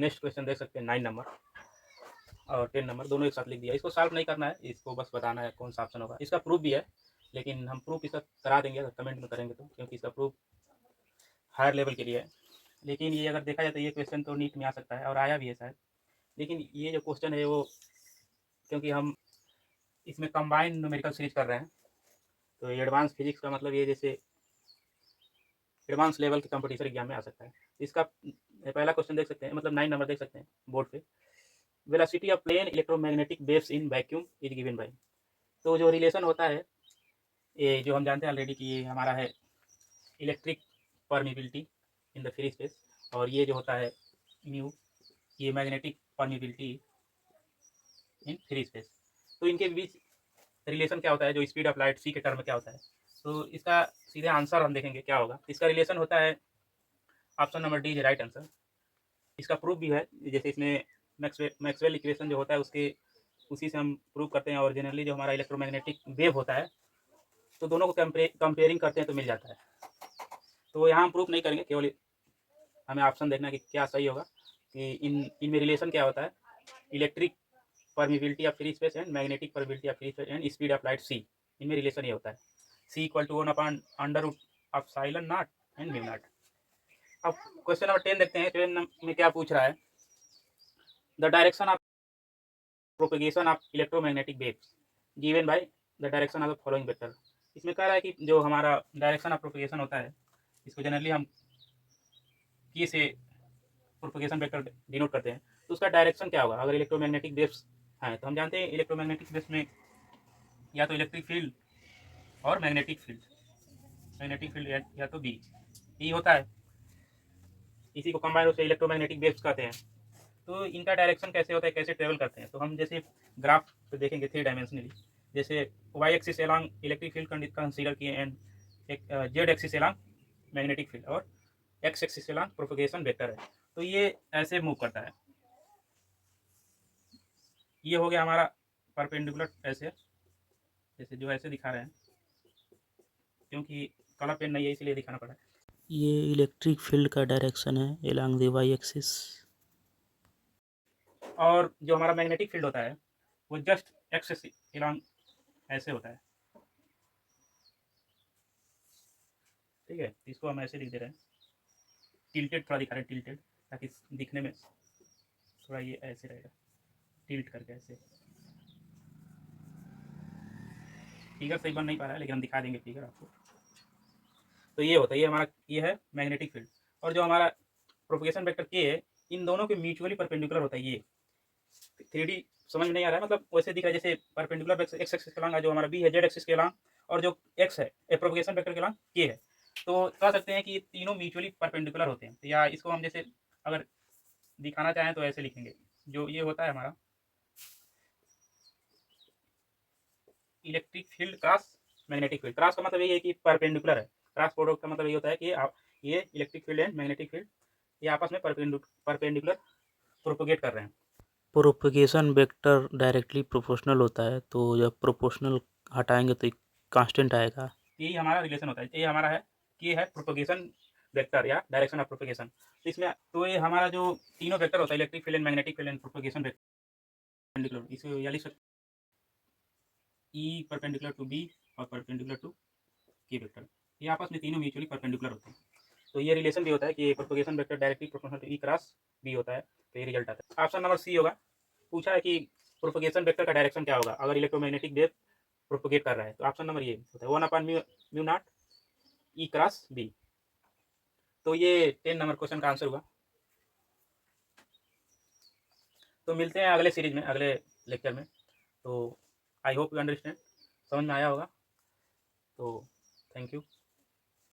Next question देख सकते हैं 9 नंबर और 10 नंबर दोनों एक साथ लिख दिया। इसको सॉल्व नहीं करना है, इसको बस बताना है कौन सा ऑप्शन होगा। इसका प्रूफ भी है, लेकिन हम प्रूफ इसका करा देंगे अगर कमेंट में करेंगे तो, क्योंकि इसका प्रूफ हायर लेवल के लिए है। लेकिन ये अगर देखा जाए तो ये क्वेश्चन तो नीट में आ सकता है और आया भी है शायद। लेकिन ये जो क्वेश्चन है वो, क्योंकि हम इसमें कंबाइंड न्यूमेरिकल सीरीज कर रहे हैं, तो एडवांस फिजिक्स का मतलब ये जैसे एडवांस लेवल के कंपटीशन एग्जाम में आ सकता है। इसका पहला क्वेश्चन देख सकते हैं, मतलब 9 नंबर देख सकते हैं बोर्ड पे। Velocity of plane electromagnetic waves in vacuum is given by. तो जो रिलेशन होता है, ये जो हम जानते हैं ऑलरेडी कि ये हमारा है electric permeability in the free space, और ये जो होता है म्यू, ये magnetic permeability in free space. तो इनके बीच रिलेशन क्या होता है, जो स्पीड ऑफ लाइट सी के टर्म में क्या होता है। तो इसका सीधे आंसर हम देखेंगे क्या होगा। इसका रिलेशन होता है option number D is right answer. इसका प्रूफ भी है, जैसे इसमें मैक्सवेल इक्वेशन जो होता है उसके उसी से हम प्रूव करते हैं, और जनरली जो हमारा इलेक्ट्रोमैग्नेटिक वेव होता है तो दोनों को कंपेयरिंग करते हैं तो मिल जाता है। तो यहाँ हम प्रूफ नहीं करेंगे, केवल हमें ऑप्शन देखना है कि क्या सही होगा, कि इनमें रिलेशन क्या होता है, electric permeability of free space and magnetic permeability of free space and speed of light C, इनमें रिलेशन ये होता है। सी इक्वल टू 1/√ऑफ एंड म्यू नॉट। अब क्वेश्चन नंबर 10 देखते हैं। 10 में क्या पूछ रहा है, the direction of propagation of electromagnetic waves given by the direction of the following vector. इसमें कह रहा है कि जो हमारा डायरेक्शन ऑफ प्रोपेगेशन होता है, इसको जनरली हम की से प्रोपेगेशन वेक्टर डिनोट करते हैं, तो उसका डायरेक्शन क्या होगा अगर इलेक्ट्रोमैग्नेटिक वेव्स हैं। तो हम जानते हैं इलेक्ट्रोमैग्नेटिक वेव्स में या तो इलेक्ट्रिक फील्ड और मैग्नेटिक फील्ड या तो बी ई होता है, इसी को कंबाइन रूप से इलेक्ट्रोमैग्नेटिक वेव्स कहते हैं। तो इनका डायरेक्शन कैसे होता है, कैसे ट्रेवल करते हैं, तो हम जैसे ग्राफ पे देखेंगे 3 डायमेंशनली। जैसे Y axis along electric field consider किए एंड एक Z axis along magnetic field और X axis along propagation vector है। तो ये ऐसे मूव करता है। ये हो गया हमारा परपेंडिकुलर, ऐसे जैसे जो ऐसे दिखा रहे हैं, क्योंकि कलर पेन नहीं है इसलिए दिखाना पड़ा है। ये इलेक्ट्रिक फील्ड का डायरेक्शन है एलॉन्ग द वाई एक्सिस। और जो हमारा मैग्नेटिक फील्ड होता है वो जस्ट एक्सिस एलॉन्ग ऐसे होता है। ठीक है, इसको हम ऐसे लिख दे रहे हैं, टिल्टेड थोड़ा दिखा रहे हैं, टिल्टेड, ताकि दिखने में थोड़ा ये ऐसे रहेगा, टिल्ट करके ऐसे। फिगर सही बन नहीं पा रहा है, लेकिन हम दिखा देंगे फिगर आपको। तो ये होता है, ये हमारा ये है मैग्नेटिक फील्ड। और जो हमारा प्रोपगेशन वेक्टर के है, इन दोनों के म्यूचुअली परपेंडिकुलर होता है। ये 3D समझ में नहीं आ रहा है, मतलब वैसे दिख रहा है जैसे परपेंडिकुलर एक्स एक्सिस के लॉन्ग जो हमारा बी है जेड एक्सिस के लॉन्ग, और जो एक्स है प्रोपगेशन वेक्टर के लॉन्ग के है। तो कह सकते हैं कि ये तीनों म्यूचुअली परपेंडिकुलर होते हैं। या इसको हम जैसे अगर दिखाना चाहें तो ऐसे लिखेंगे, जो ये होता है हमारा electric field cross magnetic field. Cross का मतलब ये है कि परपेंडिकुलर है, क्रॉस प्रोडक्ट का मतलब ये होता है कि ये electric field and magnetic field ये आपस में परपेंडिकुलर प्रोपोगेट कर रहे हैं। प्रोपेगेशन वेक्टर डायरेक्टली प्रोपोर्शनल होता है, तो जब प्रोपोर्शनल हटाएंगे तो कांस्टेंट आएगा। यही हमारा रिलेशन होता है, ये हमारा है कि है प्रोपोगेशन वेक्टर या डायरेक्शन ऑफ प्रोपोगेशन। तो इसमें तो ये हमारा जो तीनों वेक्टर होता है electric field and magnetic field and propagation vector, इसको या लिख सकते ई परपेंडिकुलर टू बी और परपेंडिकुलर टू के वेक्टर, ये आपस में तीनों म्यूचुअली परपेंडिकुलर होते हैं। तो ये रिलेशन भी होता है कि propagation vector directly proportional to E cross B होता है, तो ये रिजल्ट आता है। ऑप्शन नंबर सी होगा। पूछा है कि प्रोपोगेशन वेक्टर का डायरेक्शन क्या होगा अगर इलेक्ट्रोमैग्नेटिक वेव प्रोपोगेट कर रहा है, तो ऑप्शन नंबर ये होता है 1/म्यू नॉट ई क्रॉस बी। तो ये 10 नंबर क्वेश्चन का आंसर हुआ। तो मिलते हैं अगले सीरीज में, अगले लेक्चर में। तो आई होप यू अंडरस्टैंड, समझ में आया होगा। तो थैंक यू।